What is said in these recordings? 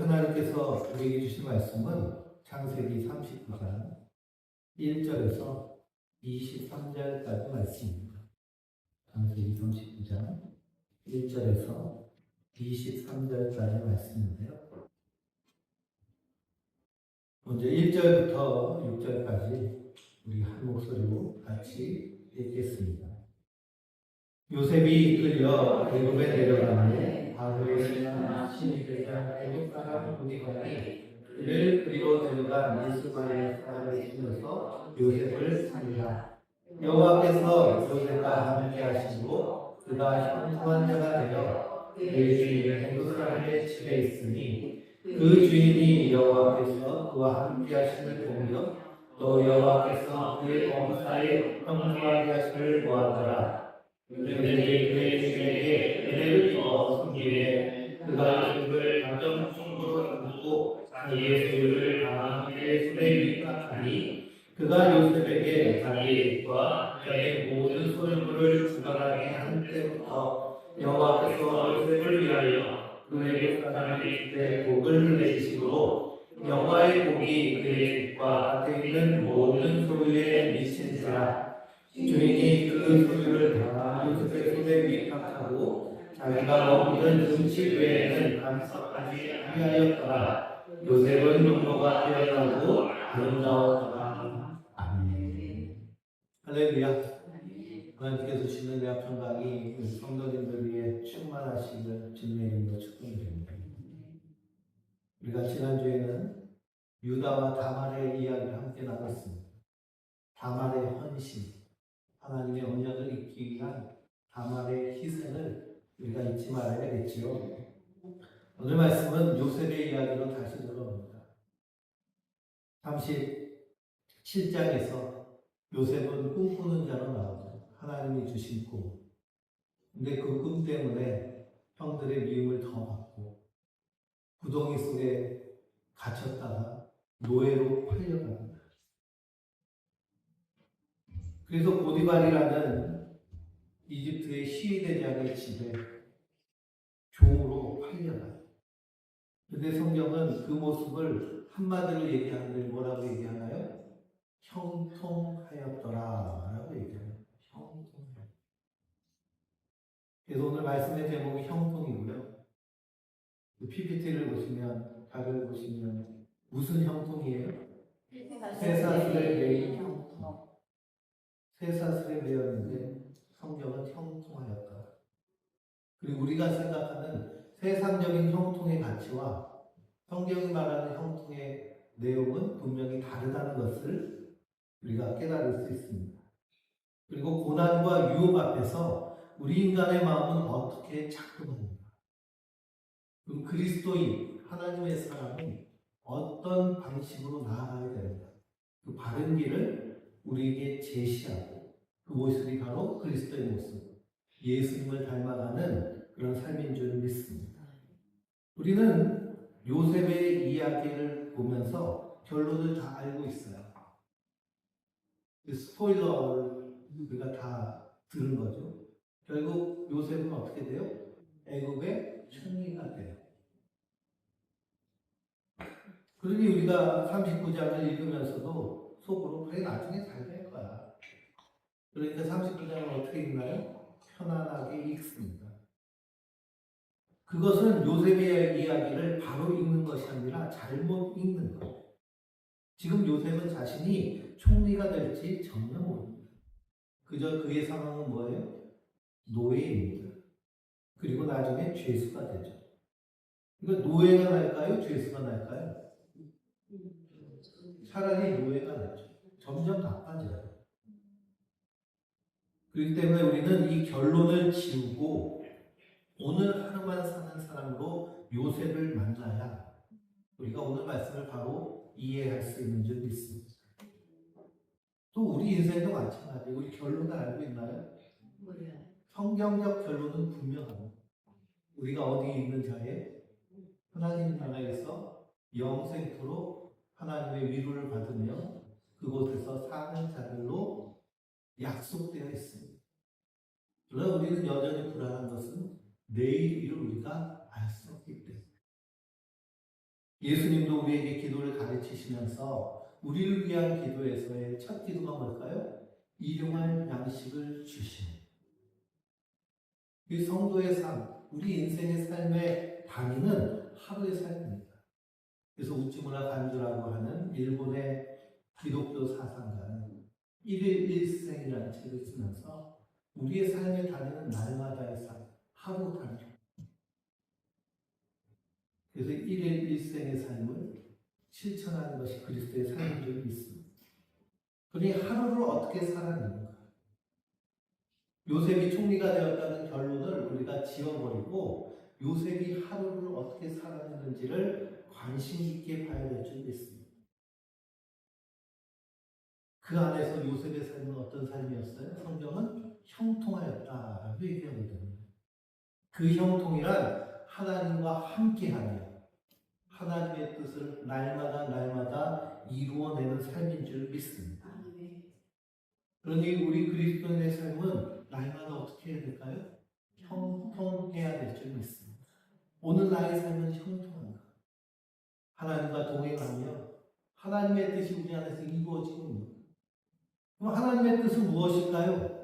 하나님께서 우리에게 주신 말씀은 창세기 39장 1절에서 23절까지 말씀입니다. 창세기 39장 1절에서 23절까지 말씀인데요. 먼저 1절부터 6절까지 우리 한 목소리로 같이 읽겠습니다. 요셉이 이끌려 애굽에 내려가는데 바로의 신하 신이 되자 애굽 사람 보디발이 그를 그리로 데려간 미스바의 사람을 치면서 요셉을 살리라. 여호와께서 요셉과 함께 하시고 그가 형통한 자가 되어 그의 주인이 애굽 사람의 집에 있으니 그 주인이 여호와께서 그와 함께 하심을 보며 또 여호와께서 그의 범사에 형통하게 하심을 보았더라. 요셉이 그의 주인에게 은혜를 입어 섬기되 그가 요셉을 가정 충고로 입고 자기의 소유를 다 그의 손에 위탁하니 그가 요셉에게 자기의 집과 자기의 모든 소유물을 주관하게 한 때부터 여호와께서 요셉을 위하여 그의 사람의 집에 복을 내리시고 여호와의 복이 그의 집과 밭에 있는 모든 소유에 미친지라. 주인이 그 소유를 다 요셉의 손에 위탁하고 자기가 먹는 음식 외에는 간섭하지 아니하였더라. 요셉은 용모가 되었다고 아름다웠더라. 아멘. 할렐루야. 하나님께서 주시는 내 평강이 성도님들 위해 충만하시기를 주님의 이름으로 축복드립니다. 우리가 지난주에는 유다와 다말의 이야기를 함께 나눴습니다. 다말의 헌신, 하나님의 언약을 잇기 위한 다말의 희생을 우리가 잊지 말아야겠지요. 오늘 말씀은 요셉의 이야기로 다시 돌아옵니다. 37장에서 요셉은 꿈꾸는 자로 나오죠. 하나님이 주신 꿈. 근데 그 꿈 때문에 형들의 미움을 더 받고 구덩이 속에 갇혔다가 노예로 팔려갑니다. 그래서 보디발이라는 이집트의 시위대장의 집에 종으로 팔려가요. 근데 성경은 그 모습을 한마디로 얘기하는데 뭐라고 얘기하나요? 형통하였더라 라고 얘기해요. 형통하였더라. 그래서 오늘 말씀의 제목이 형통이고요. PPT를 보시면, 자료를 보시면 무슨 형통이에요? 쇠사슬에 매인 형통. 쇠사슬에 매였는데 성경은 형통하였다. 그리고 우리가 생각하는 세상적인 형통의 가치와 성경이 말하는 형통의 내용은 분명히 다르다는 것을 우리가 깨달을 수 있습니다. 그리고 고난과 유혹 앞에서 우리 인간의 마음은 어떻게 작동합니까? 그럼 그리스도인 하나님의 사람은 어떤 방식으로 나아가야 되는가? 그 바른 길을 우리에게 제시하고 그 모습이 바로 그리스도의 모습, 예수님을 닮아가는 그런 삶인 줄 믿습니다. 우리는 요셉의 이야기를 보면서 결론을 다 알고 있어요. 그 스포일러를 우리가 다 들은 거죠. 결국 요셉은 어떻게 돼요? 애굽의 총리가 돼요. 그러니 우리가 39장을 읽으면서도 속으로 그래 나중에 잘 될 거야. 그러니까 39장을 어떻게 읽나요? 편안하게 읽습니다. 그것은 요셉의 이야기를 바로 읽는 것이 아니라 잘못 읽는 거예요. 지금 요셉은 자신이 총리가 될지 전혀 모릅니다. 그저 그의 상황은 뭐예요? 노예입니다. 그리고 나중에 죄수가 되죠. 그러니까 노예가 날까요? 죄수가 날까요? 차라리 노예가 낫죠. 점점 나빠져요. 그렇기 때문에 우리는 이 결론을 지우고 오늘 하루만 사는 사람으로 요셉을 만나야 우리가 오늘 말씀을 바로 이해할 수 있는 줄 믿습니다. 또 우리 인생도 마찬가지예요. 우리 결론을 알고 있나요? 성경적 결론은 분명합니다. 우리가 어디에 있는 자에 하나님 나라에서 영생토록 하나님의 위로를 받으며 그곳에서 사는 자들로 약속되어 있습니다. 그러나 우리는 여전히 불안한 것은 내일 일을 우리가 알 수 없기 때문에 예수님도 우리에게 기도를 가르치시면서 우리를 위한 기도에서의 첫 기도가 뭘까요? 일용할 양식을 주시는. 이 성도의 삶, 우리 인생의 삶의 단위는 하루의 삶입니다. 그래서 우찌무라 간주라고 하는 일본의 기독교 사상가는 일일 일생이라는 책을 쓰면서 우리의 삶의 단위는 날마다의 삶, 하루 단위. 그래서 일일 일생의 삶을 실천하는 것이 그리스도의 삶인 줄 믿습니다. 그러니 하루를 어떻게 살았는가? 요셉이 총리가 되었다는 결론을 우리가 지워버리고 요셉이 하루를 어떻게 살았는지를 관심 있게 봐야 될 줄 믿습니다. 그 안에서 요셉의 삶은 어떤 삶이었어요? 성경은 형통하였다라고 얘기하거든요. 그 형통이란 하나님과 함께하며 하나님의 뜻을 날마다 이루어내는 삶인 줄 믿습니다. 그러니 우리 그리스도인의 삶은 날마다 어떻게 해야 될까요? 형통해야 될 줄 믿습니다. 오늘 나의 삶은 형통한가? 하나님과 동행하며 하나님의 뜻이 우리 안에서 이루어지고 있는 것. 그럼 하나님의 뜻은 무엇일까요?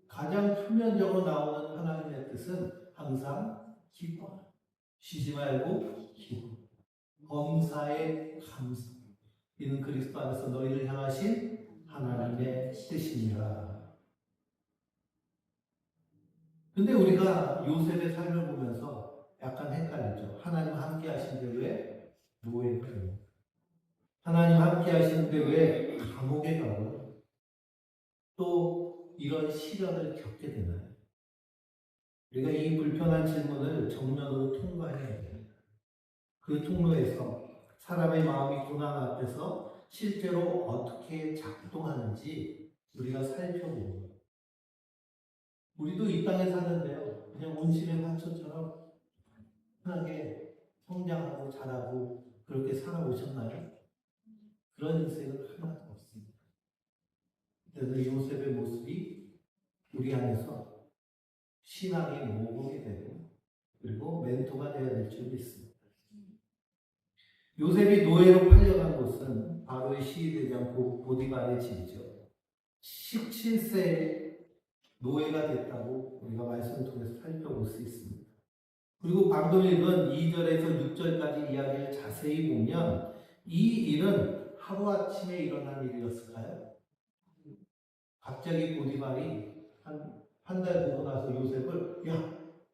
가장 표면적으로 나오는 하나님의 뜻은 항상 기뻐. 쉬지 말고 기뻐. 범사에 감사. 이는 그리스도 안에서 너희를 향하신 하나님의 뜻이니라. 근데 우리가 요셉의 삶을 보면서 약간 헷갈리죠. 하나님 함께 하신데 왜 노예가 돼요? 하나님 함께 하시는데 왜 감옥에 가고요? 또 이런 시련을 겪게 되나요? 우리가 이 불편한 질문을 정면으로 통과해야 돼요. 그 통로에서 사람의 마음이 고난 앞에서 실제로 어떻게 작동하는지 우리가 살펴보고 우리도 이 땅에 사는데요. 그냥 온실의 화초처럼 편하게 성장하고 자라고 그렇게 살아오셨나요? 그런 인생은 하나도 없습니다. 그래서 요셉의 모습이 우리 안에서 신앙의 모범이 되고 그리고 멘토가 되어야 될 줄 믿습니다. 요셉이 노예로 팔려간 곳은 바로의 시위대장 보디발의 집이죠. 17세에 노예가 됐다고 우리가 말씀을 통해서 살펴볼 수 있습니다. 그리고 방금 읽은 2절에서 6절까지 이야기를 자세히 보면 이 일은 하루아침에 일어난 일이었을까요? 갑자기 보디발이 한 달 보고 나서 요셉을 야,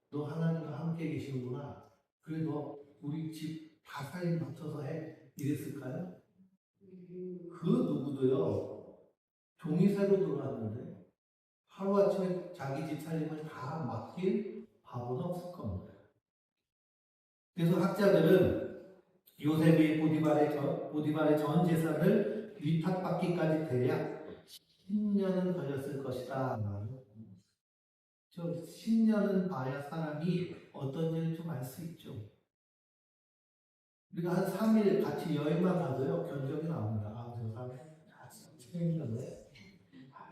너 하나님과 함께 계시는구나. 그래 너 우리 집 다 살림 맡아서 해. 이랬을까요? 그 누구도요. 종이 새로 들어왔는데 하루아침에 자기 집 살림을 다 맡길 바보는 없을 겁니다. 그래서 학자들은 요셉이 보디발의 전 재산을 위탁받기까지 대략 10년은 걸렸을 것이다. 저 10년은 봐야 사람이 어떤지를 좀 알 수 있죠. 우리가 한 3일 같이 여행만 가도요, 견적이 나옵니다. 아, 저 사람 책임졌네.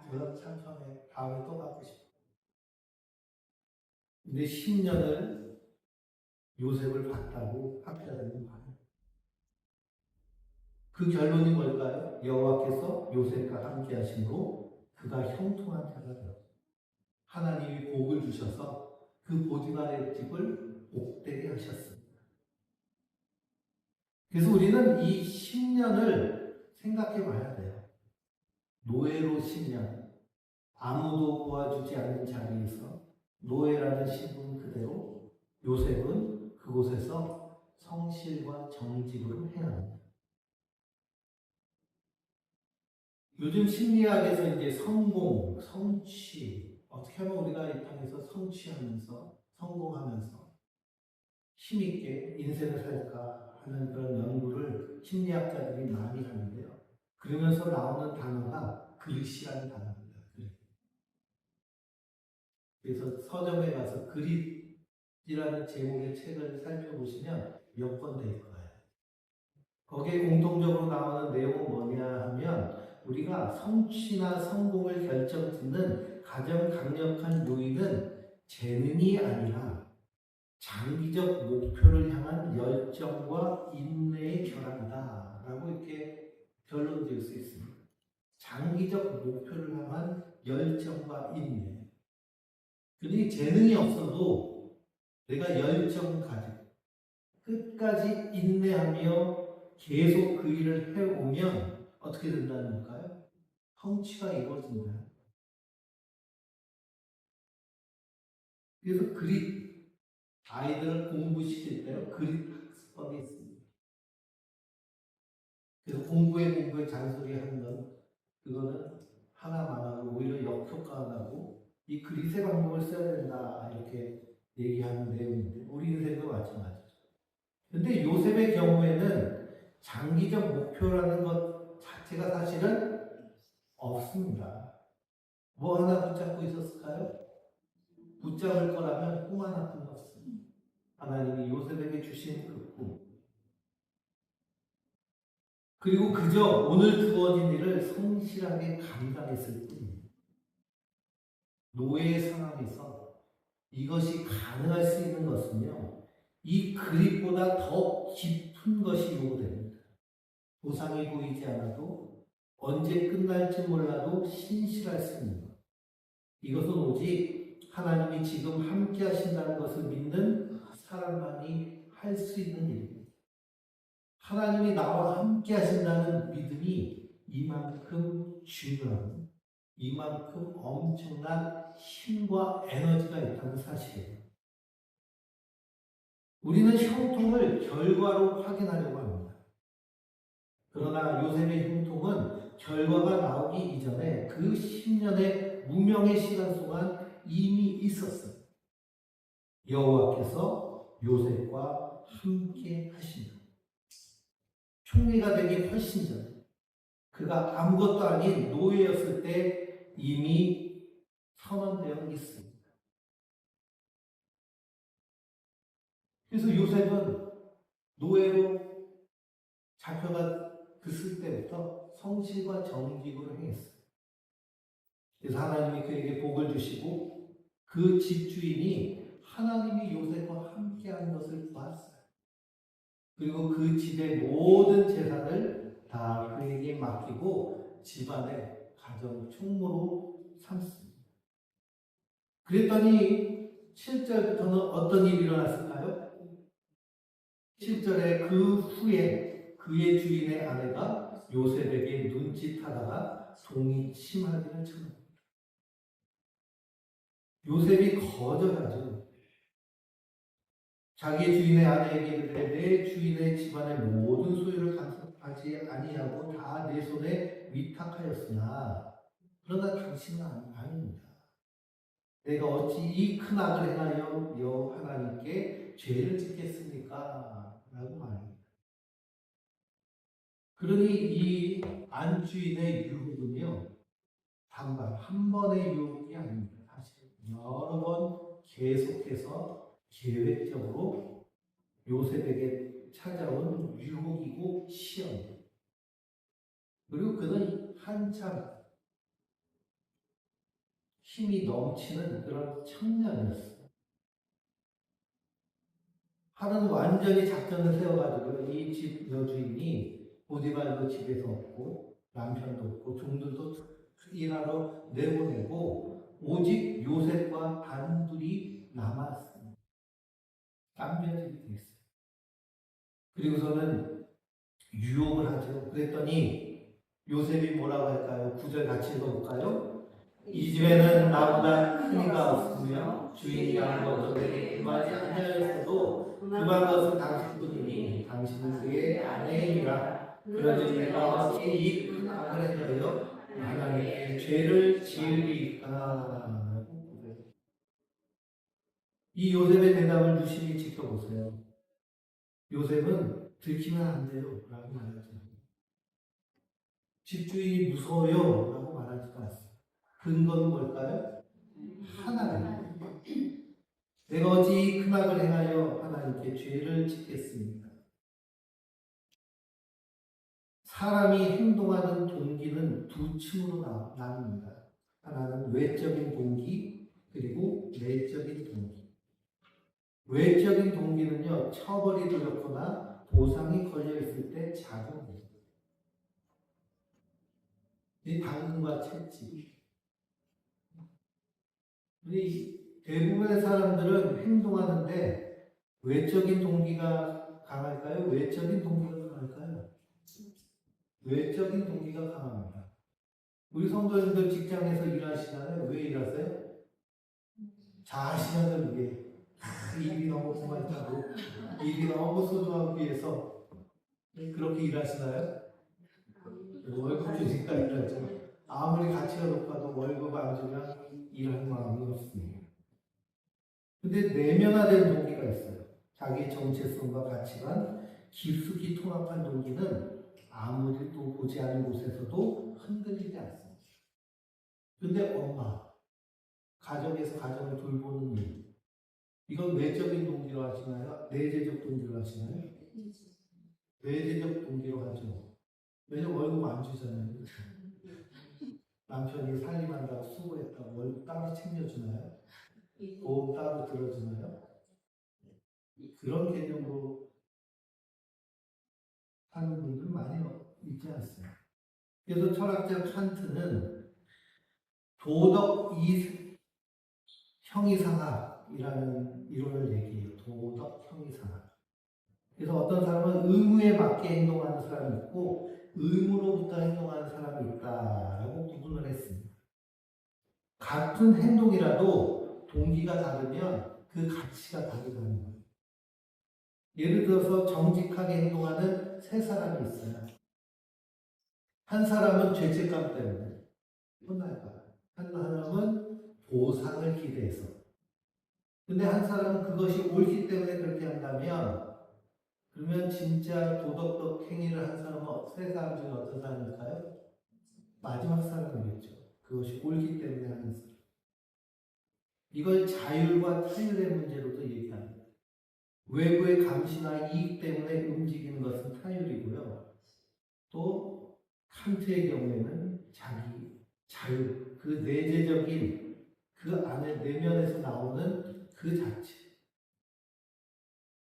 저런 참 편해. 다음에 또 가고 싶어. 근데 10년을 요셉을 봤다고 학자들은 말해요. 그 결론이 뭘까요? 여호와께서 요셉과 함께 하심으로 그가 형통한 자가 되었다. 하나님이 복을 주셔서 그 보디발의 집을 복되게 하셨습니다. 그래서 우리는 이 10년을 생각해 봐야 돼요. 노예로 10년, 아무도 도와주지 않는 자리에서 노예라는 신분 그대로 요셉은 그곳에서 성실과 정직으로 행합니다. 요즘 심리학에서 이제 성공, 성취, 어떻게 하면 우리가 이 땅에서 성취하면서, 성공하면서 힘있게 인생을 살까 하는 그런 연구를 심리학자들이 많이 하는데요. 그러면서 나오는 단어가 그릇이라는 단어입니다. 그래서 서점에 가서 그릿이라는 제목의 책을 살펴보시면 몇 권 될 거예요. 거기에 공통적으로 나오는 내용은 뭐냐 하면 우리가 성취나 성공을 결정짓는 가장 강력한 요인은 재능이 아니라 장기적 목표를 향한 열정과 인내의 결합이다 라고 이렇게 결론 지을 수 있습니다. 장기적 목표를 향한 열정과 인내. 그러니 재능이 없어도 내가 열정 가지고 끝까지 인내하며 계속 그 일을 해오면 어떻게 된다는 걸까요? 성취가 이루어진다. 그래서 그릿, 아이들을 공부시킬 때 그릿 학습법이 있습니다. 그래서 공부에 잔소리 하는 건 그거는 하나만 하고 오히려 역효과가 나고 이 그릿의 방법을 써야 된다 이렇게 얘기하는 내용인데 우리 인생도 마찬가지죠. 근데 요셉의 경우에는 장기적 목표라는 것 자체가 사실은 없습니다. 뭐 하나 붙잡고 있었을까요? 붙잡을 거라면 꿈 하나뿐 없습니다. 하나님이 요셉에게 주신 그 꿈. 그리고 그저 오늘 주어진 일을 성실하게 감당했을 뿐입니다. 노예의 상황에서 이것이 가능할 수 있는 것은요, 이 그립보다 더 깊은 것이 요구됩니다. 보상이 보이지 않아도 언제 끝날지 몰라도 신실할 수 있는 것. 이것은 오직 하나님이 지금 함께 하신다는 것을 믿는 사람만이 할 수 있는 일입니다. 하나님이 나와 함께 하신다는 믿음이 이만큼 중요한, 이만큼 엄청난 힘과 에너지가 있다는 사실이에요. 우리는 형통을 결과로 확인하려고 합니다. 그러나 요셉의 형통은 결과가 나오기 이전에 그 10년의 무명의 시간 동안 이미 있었어요. 여호와께서 요셉과 함께 하신다. 총리가 되기 훨씬 전, 그가 아무것도 아닌 노예였을 때 이미 선언되어 있습니다. 그래서 요셉은 노예로 잡혀갔을 때부터 성실과 정직으로 행했어요. 그래서 하나님이 그에게 복을 주시고 그 집주인이 하나님이 요셉과 함께하는 것을 보았어요. 그리고 그 집의 모든 재산을 다 그에게 맡기고 집안의 가정 총무로 삼습니다. 그랬더니 7절부터는 어떤 일이 일어났을까요? 7절에 그 후에 그의 주인의 아내가 요셉에게 눈짓하다가 종이 침하기를 청합니다. 요셉이 거절하죠. 자기의 주인의 아내에게 이르되 내 주인의 집안의 모든 소유를 간섭하지 아니하고 다 내 손에 위탁하였으나 그러나 당신은 아닙니다. 내가 어찌 이 큰 악을 행하여 여호와 하나님께 죄를 짓겠습니까? 라고 말합니다. 그러니 이 안주인의 유혹은요, 단번 한 번의 유혹이 아닙니다. 사실 여러 번 계속해서 계획적으로 요셉에게 찾아온 유혹이고 시험. 그리고 그는 한참 힘이 넘치는 그런 청년이었어요. 하루는 완전히 작전을 세워가지고 이 집 여주인이 보디발도 집에서 없고 남편도 없고 종들도 일하러 내보내고 오직 요셉과 단둘이 남았습니다. 깜며지게 됐어요. 그리고서는 유혹을 하죠. 그랬더니 요셉이 뭐라고 할까요? 9절 같이 읽어볼까요? 이 집에는 나보다 큰 이가 없으며 주인이 하는 것도 내게 금하지 아니하였어도 금한 것은 당신뿐이니 당신은 그의 아내이라. 그러니 내가 어찌 이 큰 악을 행하여 하나님께 죄를 지으리까. 이 요셉의 대답을 유심히 지켜보세요. 요셉은 들키면 안 돼요 라고 말하지 않아요. 집주인이 무서워요 라고 말하지도 않습니다. 근거는 뭘까요? 하나님. 내가 어찌 큰 악을 행하여 하나님께 죄를 짓겠습니까? 사람이 행동하는 동기는 두 층으로 나눕니다. 하나는 외적인 동기, 그리고 내적인 동기. 외적인 동기는요, 처벌이 두렵거나 보상이 걸려 있을 때 작용해요. 이 당근과 채찍. 우리 대부분의 사람들은 행동하는데 외적인 동기가 강할까요? 외적인 동기가 강할까요? 외적인 동기가 강합니다. 우리 성도님들 직장에서 일하시잖아요. 왜 일하세요? 자신을 위해. 일이 너무 고맙다고, 일이 너무 소중하기 위해서 그렇게 일하시나요? 월급 주니까 일하죠. 아무리 가치가 높아도 월급 안 주면 일할 마음이 없습니다. 근데 내면화된 동기가 있어요. 자기 정체성과 가치관, 깊숙이 통합한 동기는 아무리 또 보지 않은 곳에서도 흔들리지 않습니다. 근데 엄마, 가정에서 가정을 돌보는 일, 이건 외적인 동기로 하시나요? 내재적 동기로 하시나요? 내재적 동기로 하죠. 왜냐면 월급 안 주잖아요. 남편이 살림한다고 수고했다고 월급 따로 챙겨주나요? 보험 따로 들어주나요? 그런 개념으로 하는 분들 많이 있지 않습니까? 그래서 철학자 칸트는 도덕 형이상학이라는 이론을 얘기해요. 도덕 형이상학. 그래서 어떤 사람은 의무에 맞게 행동하는 사람이 있고 의무로부터 행동하는 사람이 있다라고 구분을 했습니다. 같은 행동이라도 동기가 다르면 그 가치가 다르다는 거예요. 예를 들어서 정직하게 행동하는 세 사람이 있어요. 한 사람은 죄책감 때문에 혼날까. 한 사람은 보상을 기대해서. 근데 한 사람은 그것이 옳기 때문에 그렇게 한다면 그러면 진짜 도덕적 행위를 한 사람은 세 사람 중에 어떤 사람일까요? 마지막 사람이겠죠. 그것이 옳기 때문에 하는 사람. 이걸 자율과 타율의 문제로도 얘기합니다. 외부의 감시나 이익 때문에 움직이는 것은 타율이고요. 또 칸트의 경우에는 자기, 자유, 그 내재적인 그 안에 내면에서 나오는 그 자체.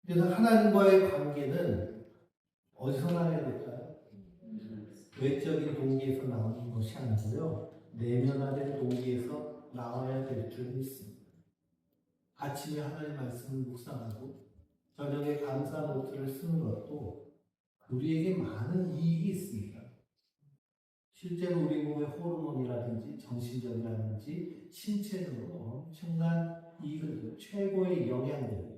그래서 하나님과의 관계는 어디서 나와야 될까요? 외적인 동기에서 나오는 것이 아니고요. 내면화된 동기에서 나와야 될 줄 믿습니다. 아침에 하나님 말씀을 묵상하고 저녁에 감사 노트를 쓰는 것도 우리에게 많은 이익이 있습니다. 실제로 우리 몸의 호르몬이라든지 정신적이라든지 신체적으로 엄청난 이익을, 최고의 영양제,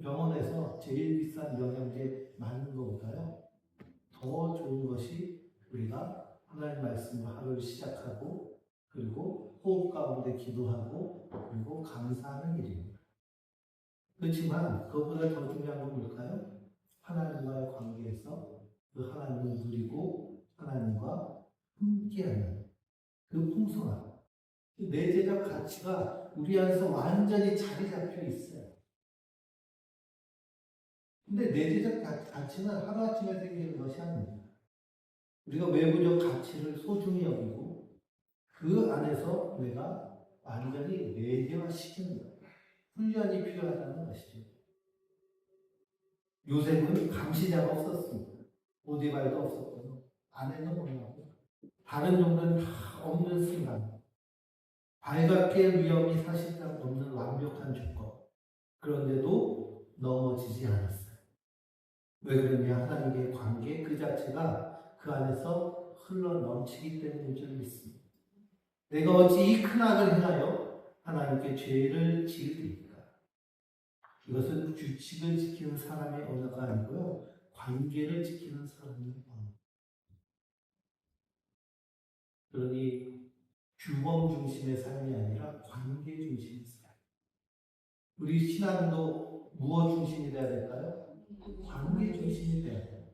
병원에서 제일 비싼 영양제 맞는 것보다요 더 좋은 것이 우리가 하나님 말씀으로 하루를 시작하고 그리고 호흡 가운데 기도하고 그리고 감사하는 일입니다. 그렇지만 그것보다 더 중요한 건 뭘까요? 하나님과의 관계에서 그 하나님을 누리고 하나님과 함께하는 그 풍성함, 그 내재적 가치가 우리 안에서 완전히 자리 잡혀 있어요. 근데 내재적 가치는 하루아침에 생기는 것이 아닙니다. 우리가 외부적 가치를 소중히 여기고 그 안에서 내가 완전히 내재화시키는 거예요. 훈련이 필요하다는 것이죠. 요셉은 감시자가 없었습니다. 보디발도 없었고요. 아내는 몰랐고 다른 종들은 다 없는 순간 발각될 위험이 사실상 없는 완벽한 조건. 그런데도 넘어지지 않았어요. 왜 그러냐? 하나님과의 관계 그 자체가 그 안에서 흘러 넘치기 때문인 줄 믿습니다. 내가 어찌 이 큰 악을 행하여 하나님께 죄를 지으리까? 이것은 규칙을 지키는 사람의 언어가 아니고요. 관계를 지키는 사람의 언어. 그러니 규범 중심의 삶이 아니라 관계 중심의 삶. 우리 신앙도 무엇 중심이 돼야 될까요? 관계 중심이 돼야 돼요.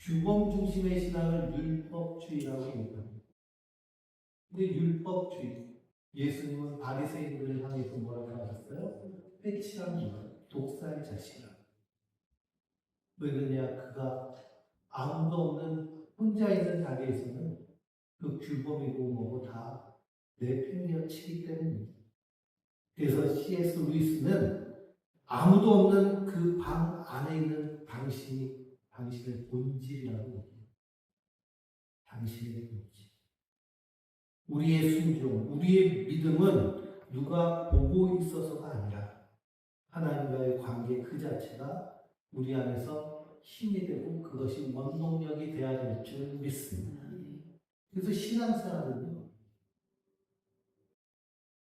규범 중심의 신앙을 율법주의라고 얘기합니다. 근데 율법주의, 예수님은 바리새인들을 향해서 뭐라고 하셨어요? 패치랍니다. 독사의 자식이라. 왜 그러냐? 그가 아무도 없는 혼자 있는 자리에서는 그 규범이고 뭐고 다 내팽개치기 때문입니다. 그래서 C.S. 루이스는 아무도 없는 그 방 안에 있는 당신의 본질이라고 얘기해요. 당신의 본질. 우리의 순종, 우리의 믿음은 누가 보고 있어서가 아니라 하나님과의 관계 그 자체가 우리 안에서 힘이 되고 그것이 원동력이 되어야 될 줄 믿습니다. 그래서 신앙생활은요,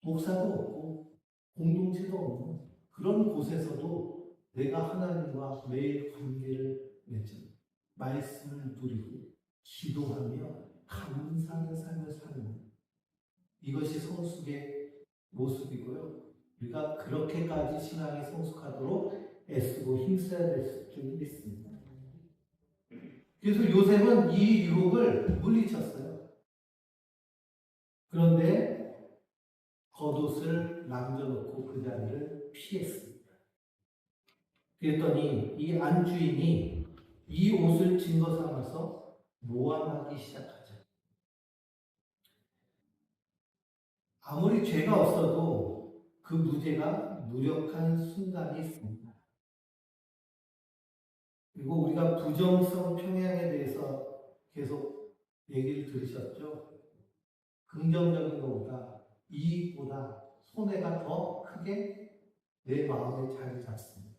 목사도 없고 공동체도 없는 그런 곳에서도 내가 하나님과 매일 관계를 맺어 말씀을 누리고 기도하며 감사하는 삶을 사는 이것이 성숙의 모습이고요. 우리가 그렇게까지 신앙이 성숙하도록 애쓰고 힘써야 될 줄 믿습니다. 그래서 요셉은 이 유혹을 물리쳤어요. 그런데 겉옷을 남겨놓고 그 자리를 피했습니다. 그랬더니 이 안주인이 이 옷을 증거 삼아서 모함하기 시작하죠. 아무리 죄가 없어도 그 무죄가 무력한 순간이 있습니다. 그리고 우리가 부정성 평양에 대해서 계속 얘기를 들으셨죠? 긍정적인 것보다 이익보다 손해가 더 크게 내 마음에 자리 잡습니다.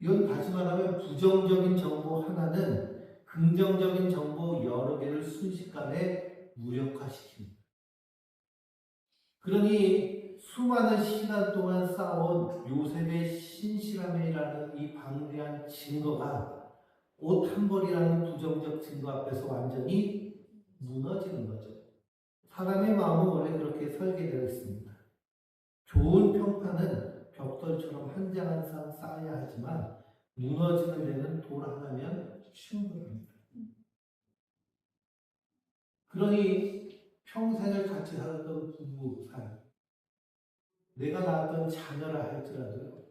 이건 다시 말하면 부정적인 정보 하나는 긍정적인 정보 여러 개를 순식간에 무력화시킵니다. 그러니 수많은 시간 동안 쌓아온 요셉의 신실함이라는 이 방대한 증거가 옷 한 벌이라는 부정적 증거 앞에서 완전히 무너지는 거죠. 사람의 마음은 원래 그렇게 설계되어 있습니다. 좋은 평판은 벽돌처럼 한 장 한 장 쌓아야 하지만 무너지는 데는 돌 하나면 충분합니다. 그러니 평생을 같이 살았던 부부 사이, 내가 낳았던 자녀라 할지라도요.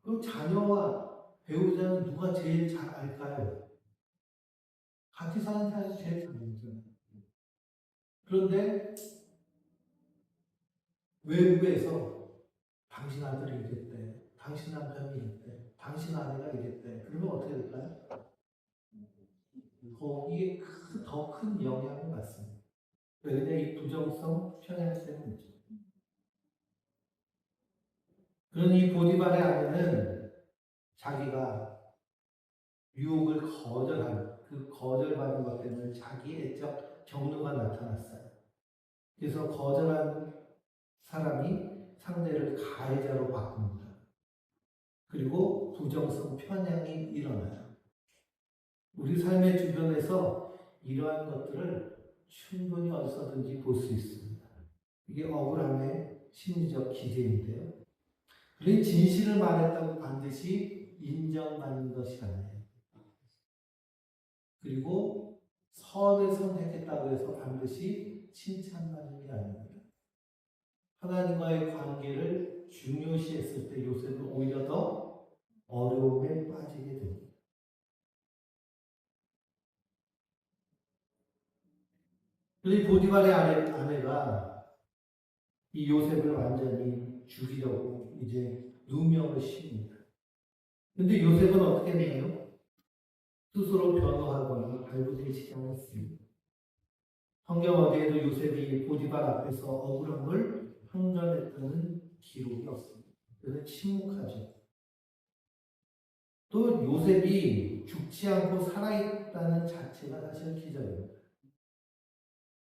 그 자녀와 배우자는 누가 제일 잘 알까요? 같이 사는 사람이 제일 잘 알죠. 그런데 외국에서 당신 아들이 이랬대, 당신 남편이 이랬대, 당신 아내가 이랬대. 그러면 어떻게 될까요? 거기에 더 큰 영향을 받습니다. 왜냐하면 이 부정성 편향 때문이죠. 그러니 보디발의 아내는 자기가 유혹을 거절한 그 거절받은 것 때문에 자기 애적 경로가 나타났어요. 그래서 거절한 사람이 상대를 가해자로 바꿉니다. 그리고 부정성 편향이 일어나요. 우리 삶의 주변에서 이러한 것들을 충분히 어디서든지 볼 수 있습니다. 이게 억울함의 심리적 기제인데요. 그러니 진실을 말했다고 반드시 인정받는 것이 아니에요. 그리고 선을 선택했다고 해서 반드시 칭찬받는 게 아닙니다. 하나님과의 관계를 중요시했을 때 요셉은 오히려 더 어려움에 빠지게 됩니다. 그런데 보디발의 아내가 이 요셉을 완전히 죽이려고 이제 누명을 씌웁니다. 근데 요셉은 어떻게 했나요? 스스로 변호하거나 발부둥치지 않았습니다. 성경 어디에도 요셉이 보디발 앞에서 억울함을 항변했다는 기록이 없습니다. 그래서 침묵하죠. 또 요셉이 죽지 않고 살아있다는 자체가 사실 기적입니다.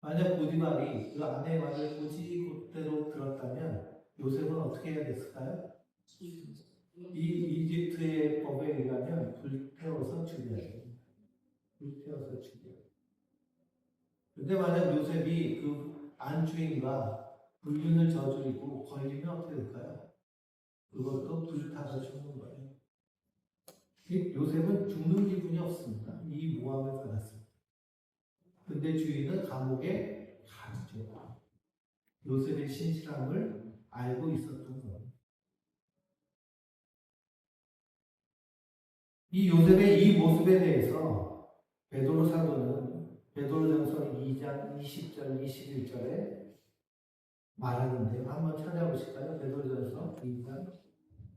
만약 보디발이 그 아내의 말을 곧대로 들었다면 요셉은 어떻게 해야 됐을까요? 이 이집트의 법에 의하면 불태워서 죽여야 됩니다. 불태워서 죽여야 됩니다. 근데 만약 요셉이 그 안주인과 불륜을 저지르고 걸리면 어떻게 될까요? 그것도 불타서 죽는 거예요. 요셉은 죽는 기분이 없습니다. 이 모함을 받았습니다. 근데 주인은 감옥에 가죠. 요셉의 신실함을 알고 있었던 거예요. 이 요셉의 이 모습에 대해서 베드로 사도는 베드로전서 2장 20절 21절에 말하는데요. 한번 찾아보실까요? 베드로전서 2장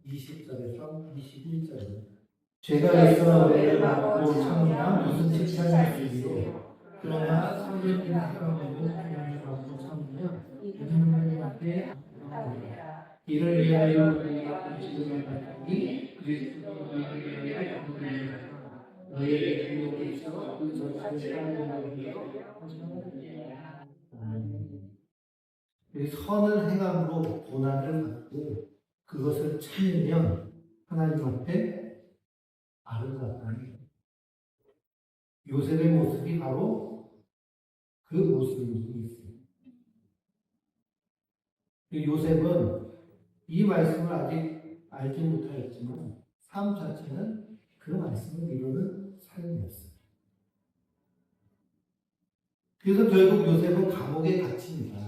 20절에서 21절입니다. 죄가 있어 우리를 막고 참으나 무슨 칭찬이 있으리요. 그러나 성령님의 사랑으로 하나님을 막고 참으면 우리는 하나님한테 이를 위하여 우리가 부르짖는 말씀이 그리스도를 위하여 부르짖는 너희에게 주님을 주시고 그 전체를 사랑하는 이 선을 행함으로 고난을 받고 그것을 참으면 하나님 앞에 아름답다니 요셉의 모습이 바로 그 모습입니다. 요셉은 이 말씀을 아직 알지 못하였지만 삶 자체는 그 말씀을 이루는 삶이었어요. 그래서 결국 요셉은 감옥에 갇힙니다.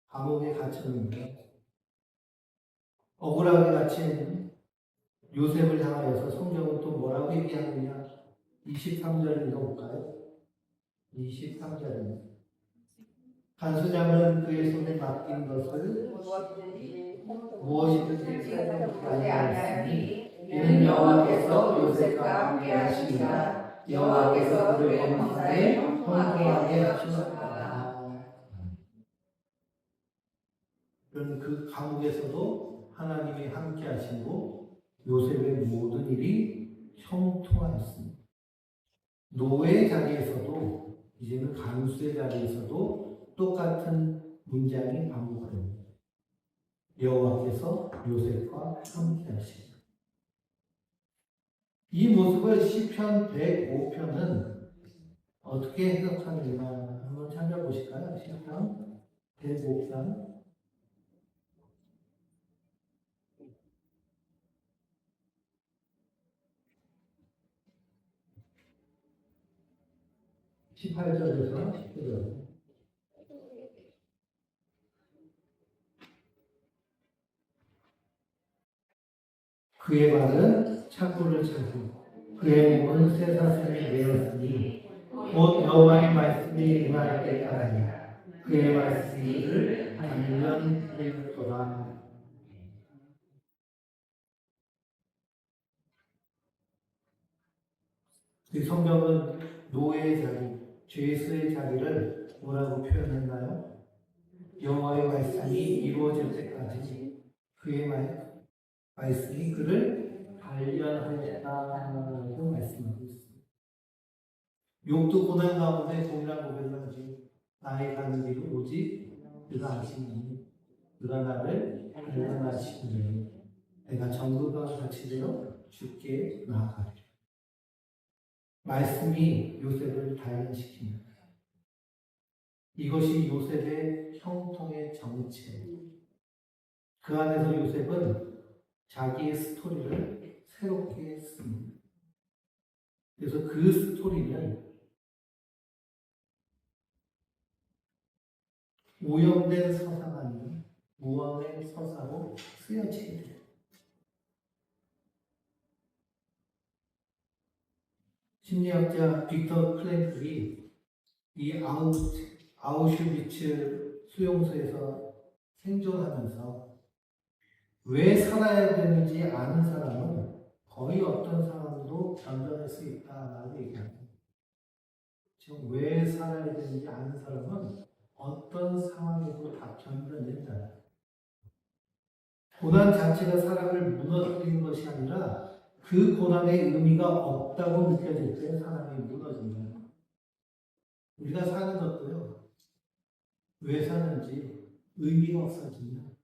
감옥에 갇혔는데 억울하게 갇힌 요셉을 향하여서 성경은 또 뭐라고 얘기하느냐. 23절 읽어볼까요? 23절입니다. 간수장은 그의 손에 맡긴 것을 무엇이든지 살펴보게 하였으니 이는 여호와께서 요셉과 함께 하시니라. 여호와께서 그를 범하되 형통하게 하셨다. 그런 그 감옥에서도 하나님이 함께 하시고 요셉의 모든 일이 형통하였습니다. 노예 자리에서도 이제는 간수의 자리에서도 똑같은 문장이 반복됩니다. 여호와께서 요셉과 함께 하시고 이 모습을 시편 105편은 어떻게 해석하는가 한번 찾아보실까요? 시편 105편 18절에서 19절. 그의 발은 창고를 차고 그의 몸은 쇠사슬에 매었으니 곧 여호와의 말씀이 임할 때까지야. 그의 말씀이 이를 단련하였도다. 이 성경은 노예의 자리, 죄수의 자리를 뭐라고 표현했나요? 여호와의 말씀이 이루어질 때까지 그의 말씀이 그를 단련하였다고 말씀하고 있습니다. 욥도 고난 가운데 동일한 고백을 하지. 나의 가는 길은 오직 그가 아시니 그가 나를 단련하시니 내가 정금과 같이 되어 주께 나아가리라. 말씀이 요셉을 단련시킵니다. 이것이 요셉의 형통의 정체. 그 안에서 요셉은 자기의 스토리를 새롭게 씁니다. 그래서 그 스토리는 오염된 서사가 아닌 무언의 서사로 쓰여지게 돼요. 심리학자 빅터 클랭클이 이 아우슈비츠 수용소에서 생존하면서 왜 살아야 되는지 아는 사람은 거의 어떤 상황도 견뎌낼 수 있다라고 얘기합니다. 지금 왜 살아야 되는지 아는 사람은 어떤 상황에도 다 견뎌낸다. 고난 자체가 사람을 무너뜨리는 것이 아니라 그 고난의 의미가 없다고 느껴질 때 사람이 무너집니다. 우리가 사는 것도요, 왜 사는지 의미가 없어지면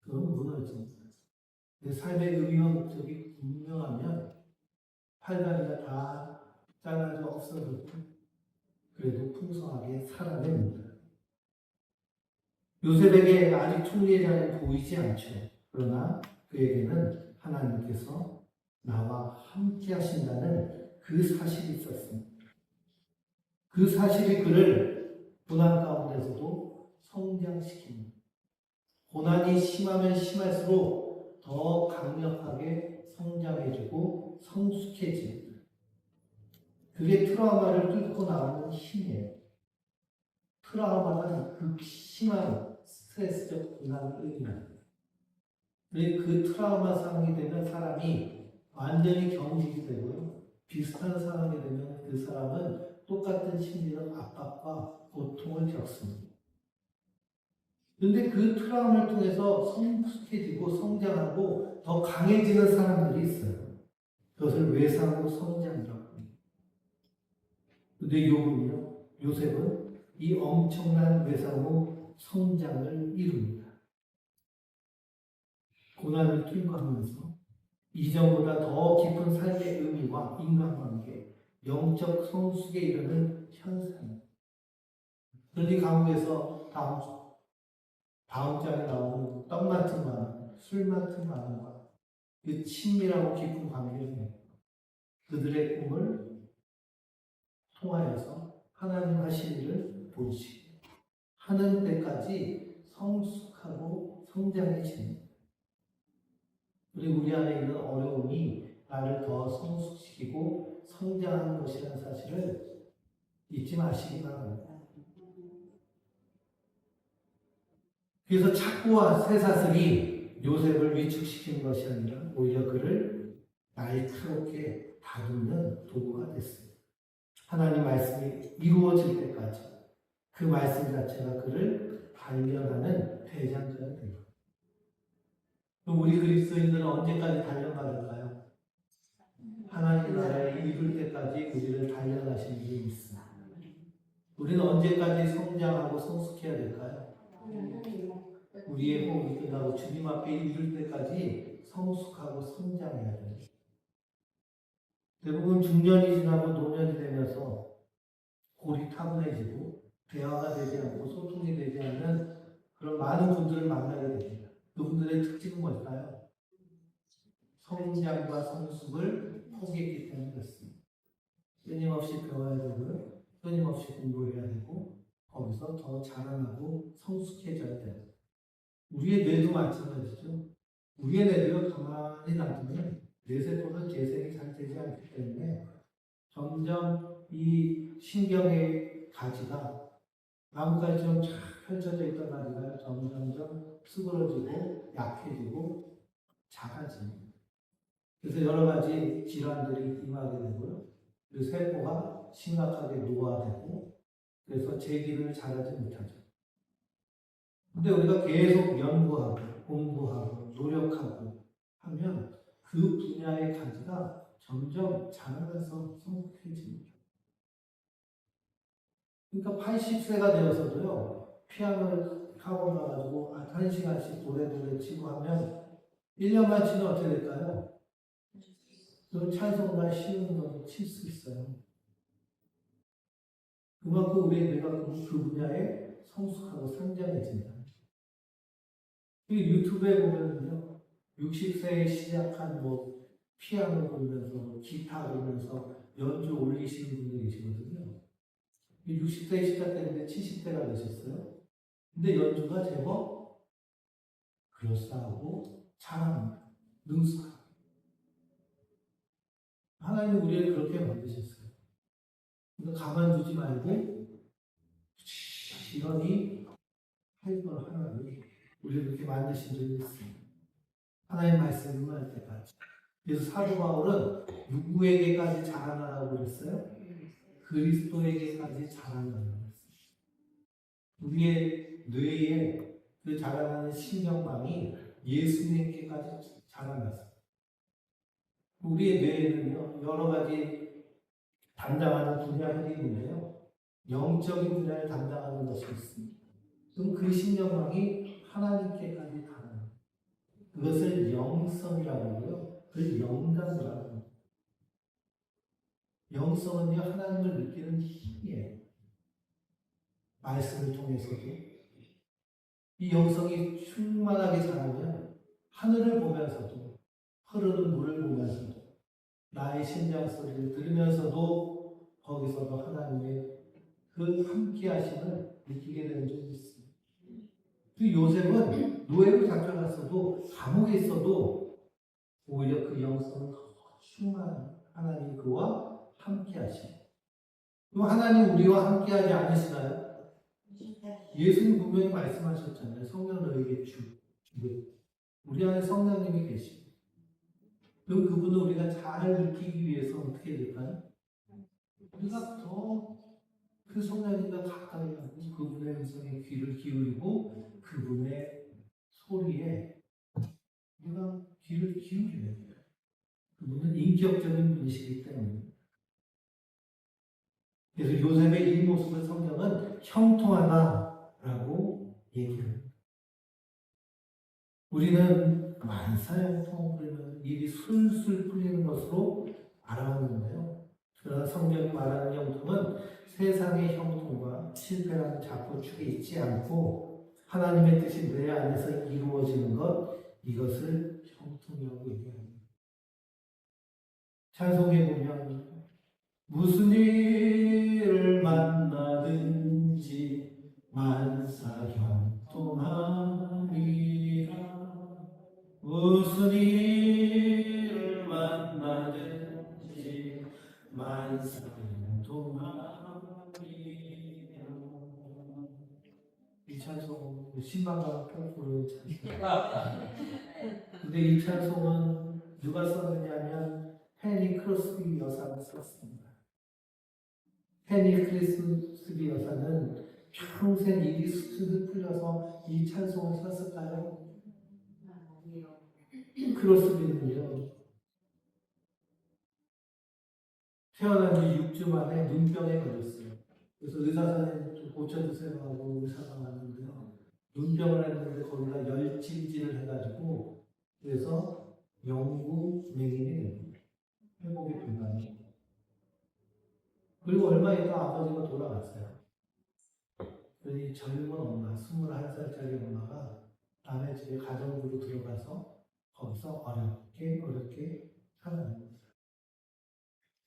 그건 무너집니다. 내 삶의 의미와 목적이 분명하면 팔다리가 다 잘라져 없어져도 그래도 풍성하게 살아냅니다. 요셉에게 아직 총리의 자리는 보이지 않죠. 그러나 그에게는 하나님께서 나와 함께 하신다는 그 사실이 있었습니다. 그 사실이 그를 고난 가운데서도 성장시킵니다. 고난이 심하면 심할수록 더 강력하게 성장해지고 성숙해집니다. 그게 트라우마를 뚫고 나오는 힘이에요. 트라우마가 극심한 스트레스적 고난을 의미합니다. 그 트라우마 상황이 되면 사람이 완전히 경직이 되고요. 비슷한 상황이 되면 그 사람은 똑같은 심리적 압박과 고통을 겪습니다. 그런데 그 트라우마를 통해서 성숙해지고 성장하고 더 강해지는 사람들이 있어요. 그것을 외상후 성장이라고 합니다. 그런데 요셉은 이 엄청난 외상후 성장을 이룹니다. 고난을 통과하면서 이전보다 더 깊은 삶의 의미와 인간관계, 영적 성숙에 이르는 현상입니다. 그런데 감옥에서 다음 장에 나오는 떡 같은 마음, 술 같은 마음과 그 친밀하고 깊은 관계를 그들의 꿈을 통하여서 하나님 하신 일을 보시고 하는 때까지 성숙하고 성장해집니다. 그리고 우리 안에 있는 어려움이 나를 더 성숙시키고 성장하는 것이라는 사실을 잊지 마시기 바랍니다. 그래서 착고와 쇠사슬이 요셉을 위축시키는 것이 아니라 오히려 그를 날카롭게 다루는 도구가 됐습니다. 하나님 말씀이 이루어질 때까지 그 말씀 자체가 그를 단련하는 대장자가 됩니다. 그럼 우리 그리스도인들은 언제까지 단련받을까요? 하나님 나라에 이룰 때까지 우리를 단련하시는 분이 있습니다. 우리는 언제까지 성장하고 성숙해야 될까요? 우리의 호흡이 끝나고 주님 앞에 이룰 때까지 성숙하고 성장해야 돼요. 대부분 중년이 지나고 노년이 되면서 고리타분해지고 대화가 되지 않고 소통이 되지 않는 그런 많은 분들을 만나게 됩니다. 그분들의 특징은 뭘까요? 성장과 성숙을 포기했기 때문에 그렇습니다. 끊임없이 배워야 되고요. 끊임없이 공부해야 되고 거기서 더 자라나고 성숙해져야 돼요. 우리의 뇌도 마찬가지죠. 우리의 뇌도 가만히 놔두면 뇌세포는 재생이 잘 되지 않기 때문에 점점 이 신경의 가지가 나뭇가지처럼 쫙 펼쳐져 있던 가지가 점점점 수그러지고 약해지고 작아집니다. 그래서 여러 가지 질환들이 임하게 되고요. 그 세포가 심각하게 노화되고 그래서 재기를 잘하지 못하죠. 근데 우리가 계속 연구하고 공부하고 노력하고 하면 그 분야의 가지가 점점 자라나서 성숙해집니다. 그러니까 80세가 되어서도요, 피아노를 학원 가가지고 1시간씩 도래도래 치고 하면 1년만 치면 어떻게 될까요? 그 찬송가 쉬운 거 칠 수 있어요. 그만큼 우리의 뇌가 그 분야에 성숙하고 성장해진다. 유튜브에 보면요, 60세에 시작한 피아노 부르면서, 기타 부르면서 연주 올리시는 분들이 계시거든요. 60세에 시작했는데 70세가 되셨어요. 근데 연주가 제법 그럴싸하고 잘합니다. 능숙하고. 하나님 우리를 그렇게 만드셨어요. 그러니까 가만두지 말고 부지런히 할 걸 하나님 우리를 그렇게 만드신 적이 있습니다. 하나님 말씀을 할 때까지. 그래서 사도 바울은 누구에게까지 자라나라고 그랬어요? 그리스도에게까지 자라나라고 그랬어요. 우리의 뇌에 그 자라나는 신경망이 예수님께까지 자라났어요. 우리의 뇌에는요, 여러 가지 담당하는 분야들이 있는데요. 영적인 분야를 담당하는 것이 있습니다. 그럼 그 신경망이 하나님께까지 닿아요. 그것을 영성이라고 하고요. 그걸 영감이라고 합니다. 영성은요, 하나님을 느끼는 힘이에요. 말씀을 통해서도. 이 영성이 충만하게 자라면 하늘을 보면서도, 흐르는 물을 보면서도, 나의 심장 소리를 들으면서도 거기서도 하나님의 그 함께 하심을 느끼게 되는 적이 있습니다. 그 요셉은 노예로 잡혀갔어도 감옥에 있어도 오히려 그 영성은 더 충만한 하나님이 그와 함께 하시고 그럼 하나님 우리와 함께 하지 않으시나요? 예수님 분명히 말씀하셨잖아요. 성령 너에게 주고 우리 안에 성령님이 계시고 그럼 그분을 우리가 잘 느끼기 위해서 어떻게 될까요? 우리가 더 그 성령님과 가까이 하고 그분의 음성에 귀를 기울이고 그분의 소리에 우리가 귀를 기울여야 돼요. 그분은 인격적인 분이시기 때문에. 그래서 요셉의 이 모습을 성경은 형통하다라고 얘기합니다. 우리는 만사형통 그러면 일이 술술 풀리는 것으로 알아왔는데요. 그러나 성경이 말하는 형통은 세상의 형통과 실패라는 자포축에 있지 않고 하나님의 뜻이 내 안에서 이루어지는 것, 이것을 형통이라고 얘기합니다. 찬송에 보면 무슨 일을 만나든지 만사형통하리라. 무슨 일을 만나든지 만사형통하리라. 이 찬송 신방과 펴부르는 찬송. 근데 이 찬송은 누가 썼느냐면 페니 크로스비 여사가 썼습니다. 페니 크로스비 여사는 평생 일이 스스로 풀려서 이 찬송을 썼을까요? 크로스비는요, 태어난 지 6주 만에 눈병에 걸렸어요. 그래서 의사선생님 좀 고쳐주세요 하고 의사가 왔는데요. 눈병을 했는데 거기다 열찜질을 해가지고 그래서 영구 맹인이 됩니다. 회복이 불가능해요. 그리고 얼마 있다 아버지가 돌아갔어요. 그러니 젊은 엄마, 21살짜리 엄마가 남의 집에 가정부로 들어가서 거기서 어렵게 살아가는 거예요.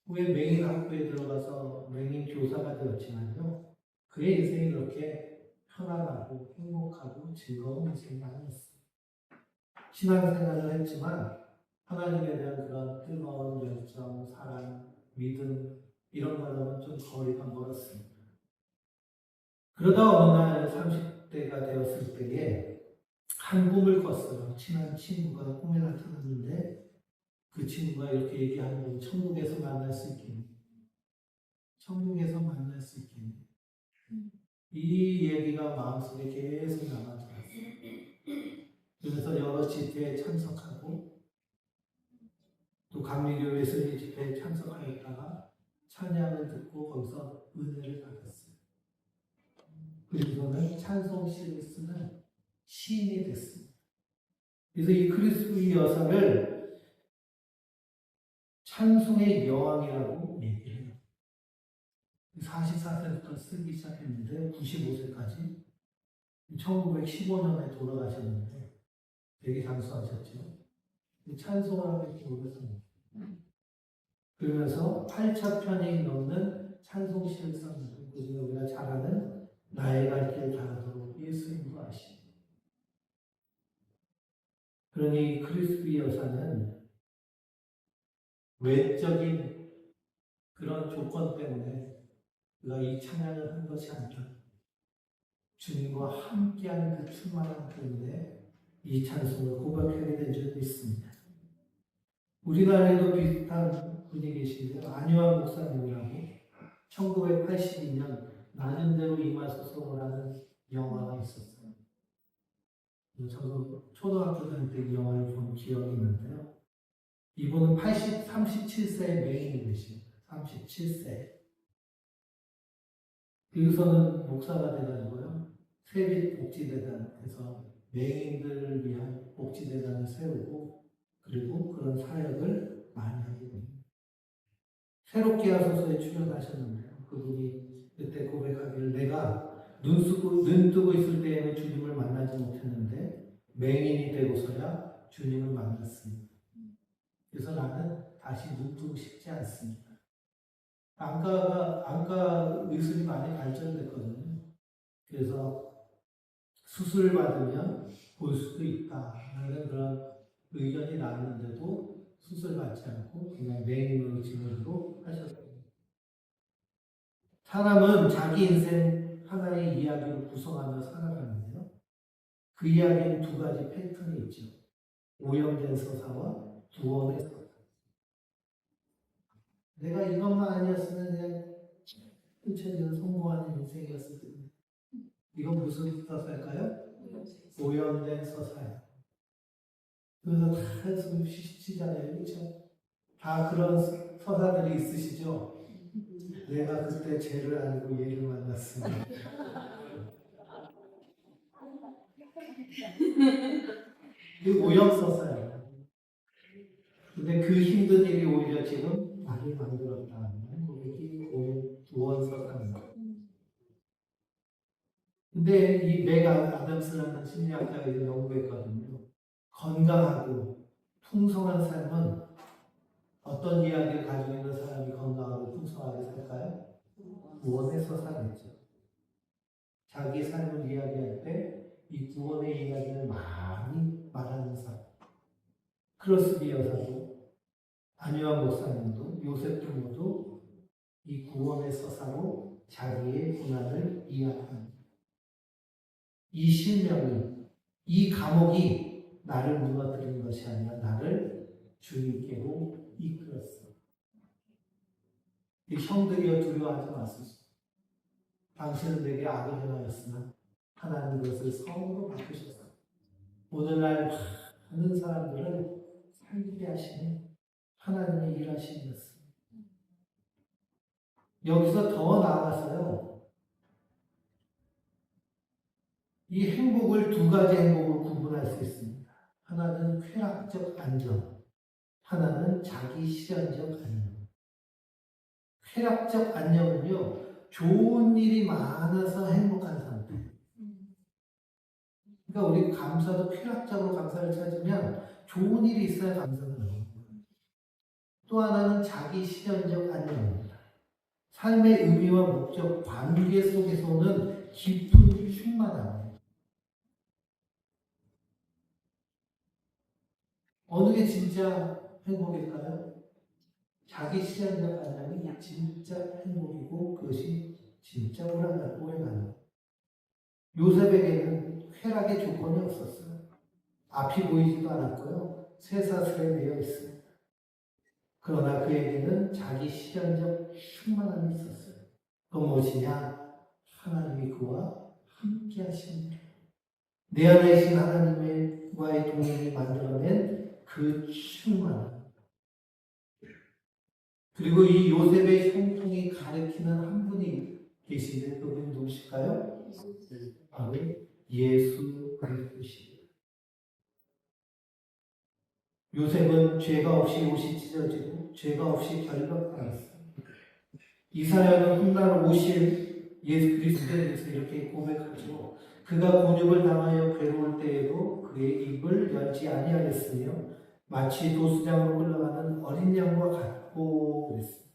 후에 맹인 학교에 들어가서 맹인 교사가 되었지만요. 그의 인생이 그렇게 편안하고 행복하고 즐거운 인생이 아니었어요. 신앙생활을 했지만 하나님에 대한 그런 뜨거운 열정, 사랑, 믿음 이런 거랑은 좀 거리가 멀었습니다. 그러다 어느 날 30대가 되었을 때에 한 꿈을 꿨어요. 친한 친구가 꿈에 나타났는데 그 친구가 이렇게 얘기하는 거예요. 천국에서 만날 수 있겠니? 천국에서 만날 수 있겠니? 이 얘기가 마음속에 계속 남아들었어요. 그래서 여러 집회에 참석하고 또 감리교회 예수님 집회에 참석하였다가 찬양을 듣고 거기서 은혜를 받았어요. 그리고는 찬송시를 쓰는 시인이 됐습니다. 그래서 이 크리스비 여사를 찬송의 여왕이라고 얘기해요. 44세부터 쓰기 시작했는데 95세까지 1915년에 돌아가셨는데 되게 장수하셨죠. 찬송을 하면 이렇게 오르셨습니다. 그러면서 8,000편이 넘는 찬송시를 썼는데 그중에 우리가 잘 아는 나의 갈 길 가도록 예수님도 아시고 그러니 크리스비 여사는 외적인 그런 조건 때문에 그가 이 찬양을 한 것이 아니라 주님과 함께하는 그 충만함 때문에 이 찬송을 고백하게 된 줄 믿습니다. 우리나라에도 비슷한 분이 계신데요. 안유한 목사님이라고 1982년 낮은 대로 임하소서라는 영화가 있었어요. 저도 초등학교 다닐 때 이 영화를 본 기억이 있는데요. 이분은 37세의 맹인이 되십니다. 37세. 여기서는 목사가 돼가지고요. 세빛복지대단에서 맹인들을 위한 복지대단을 세우고 그리고 그런 사역을 많이 하게 됩니다. 새롭게 하소서에 출연하셨는데요. 그분이 그때 고백하기를 내가 눈 뜨고 있을 때에는 주님을 만나지 못했는데 맹인이 되고서야 주님을 만났습니다. 그래서 나는 다시 눈 뜨고 싶지 않습니다. 안과 의술이 많이 발전됐거든요. 그래서 수술을 받으면 볼 수도 있다라는 그런 의견이 나왔는데도 수술받지 않고 그냥 맹인으로 진행으로 하셨습니다. 사람은 자기 인생 하나의 이야기를 구성하며 살아가는데요. 그 이야기는 두 가지 패턴이 있죠. 오염된 서사와 구원의 서사. 내가 이것만 아니었으면 그냥 끝처리는 성공하는 인생이었을 텐데. 이건 무슨 서사일까요? 오염된 서사예요. 그래서 다 숨 쉬시잖아요. 그렇죠? 다 그런 서사들이 있으시죠? 내가 그때 쟤를 알고 얘를 만났으면. 그 오염 서사예요. 근데 그 힘든 일이 오히려 지금 나를 만들었다. 이게 구원 서사입니다. 근데 이 맥 아담스라는 심리학자가 이런 연구했거든요. 건강하고 풍성한 삶은 어떤 이야기를 가지고 있는 사람이 건강하고 풍성하게 살까요? 구원에서 살겠죠. 자기 삶을 이야기할 때 이 구원의 이야기를 많이 말하는 사람. 크로스비 여사도 안유한 목사님도 요셉 부모도 이 구원의 서사로 자기의 고난을 이야기합니다. 이 실명이, 이 감옥이 나를 무너뜨리는 것이 아니라 나를 주님께로 이끌었어. 이 형들이여 두려워하지 마소서. 당신은 내게 악을 행하였으나 하나님 그것을 성으로 바꾸셨어. 오늘날 많은 사람들을 살게 하시는 하나님의 일하심이었습니다. 여기서 더 나아가서요. 이 행복을 두 가지 행복으로 구분할 수 있습니다. 하나는 쾌락적 안정, 하나는 자기 실현적 안정. 쾌락적 안정은요, 좋은 일이 많아서 행복한 상태. 그러니까 우리 감사도 쾌락적으로 감사를 찾으면 좋은 일이 있어야 감사를 해요. 또 하나는 자기 실현적 안정입니다. 삶의 의미와 목적, 관계 속에서 오는 깊은 충만함. 어느 게 진짜 행복일까요? 자기 실현적 안정이 진짜 행복이고 그것이 진짜 오래가는. 요셉에게는 쾌락의 조건이 없었어요. 앞이 보이지도 않았고요. 쇠사슬에 매여 있습니다. 그러나 그에게는 자기 실현적 충만함이 있었어요. 그건 무엇이냐? 하나님이 그와 함께 하십니다. 내 안에 계신 하나님과의 동행이 만들어낸 그 충만함. 그리고 이 요셉의 형통이 가리키는 한 분이 계시는데 그분이 누구실까요? 바로 예수 그리스도십니다. 요셉은 죄가 없이 옷이 찢어지고 죄가 없이 결박당했습니다. 이사야는 훗날 오실 예수 그리스도에 대해서 이렇게 고백하죠. 그가 곤욕을 당하여 괴로울 때에도 그의 입을 열지 아니하였으며 마치 도수장으로 흘러가는 어린 양과 같고 그랬습니다.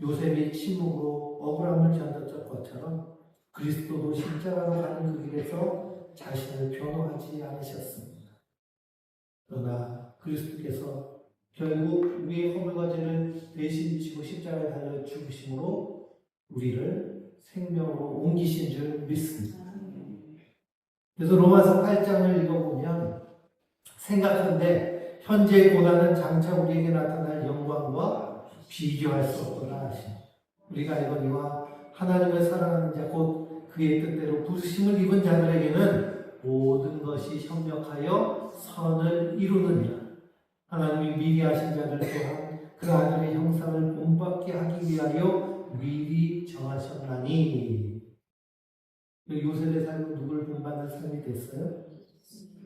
요셉이 침묵으로 억울함을 견뎠던 것처럼 그리스도도 십자가로 가는 그 길에서 자신을 변호하지 않으셨습니다. 그러나 그리스도께서 결국 우리의 허물과 죄를 대신 지고 십자가에 달려 죽으심으로 우리를 생명으로 옮기신 줄 믿습니다. 그래서 로마서 8장을 읽어보면 생각한데 현재의 고난은 장차 우리에게 나타날 영광과 비교할 수 없구나 하십니다. 우리가 알거니와 하나님을 사랑하는 자 곧 그의 뜻대로 부르심을 입은 자들에게는 모든 것이 협력하여 선을 이루느니라. 하나님이 미리 하신 자들 또한 그 아들의 형상을 본받게 하기 위하여 미리 정하셨나니. 요셉의 삶은 누구를 본받는 삶이 됐어요?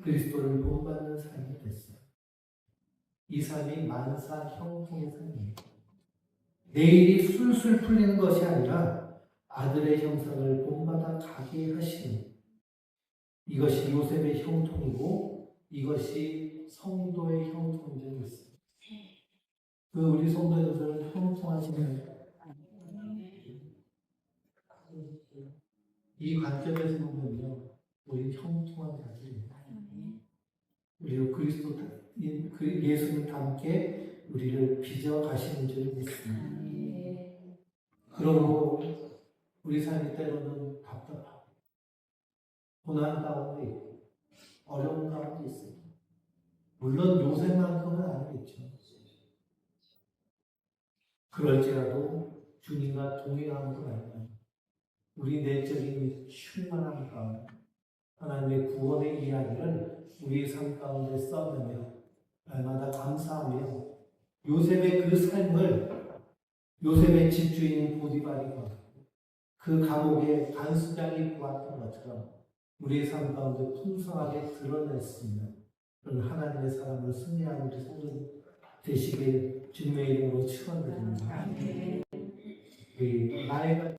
그리스도를 본받는 삶이 됐어요. 이 삶이 만사 형통의 삶이에요. 내일이 술술 풀리는 것이 아니라 아들의 형상을 본받아 가게 하시는, 이것이 요셉의 형통이고 이것이 성도의 형통인 줄 있습니다. 그 우리 성도들은 형통하시는 이 관점에서 보면요, 우리 형통한 자들입니다. 우리 그리스도 예수님과 함께 우리를 빚어 가시는 줄 믿습니다. 그러므로 우리 삶이 때로는 답답하고 고난 가운데 있고 어려운 가운데 있습니다. 물론 요새만큼은 아니겠죠. 그럴지라도 주님과 동행함으로 말미암아 우리 내적인 충만함 가운데 하나님의 구원의 이야기를 우리의 삶 가운데 써내며 날마다 감사하며 요셉의 그 삶을 요셉의 집주인 보디발이 그 감옥의 간수장이 보았던 것처럼 우리의 삶 가운데 풍성하게 드러냈습니다. 그런 하나님의 사람을 승리하는 우리 성도 되시길 주님의 이름으로 축원드립니다. 우리 나이가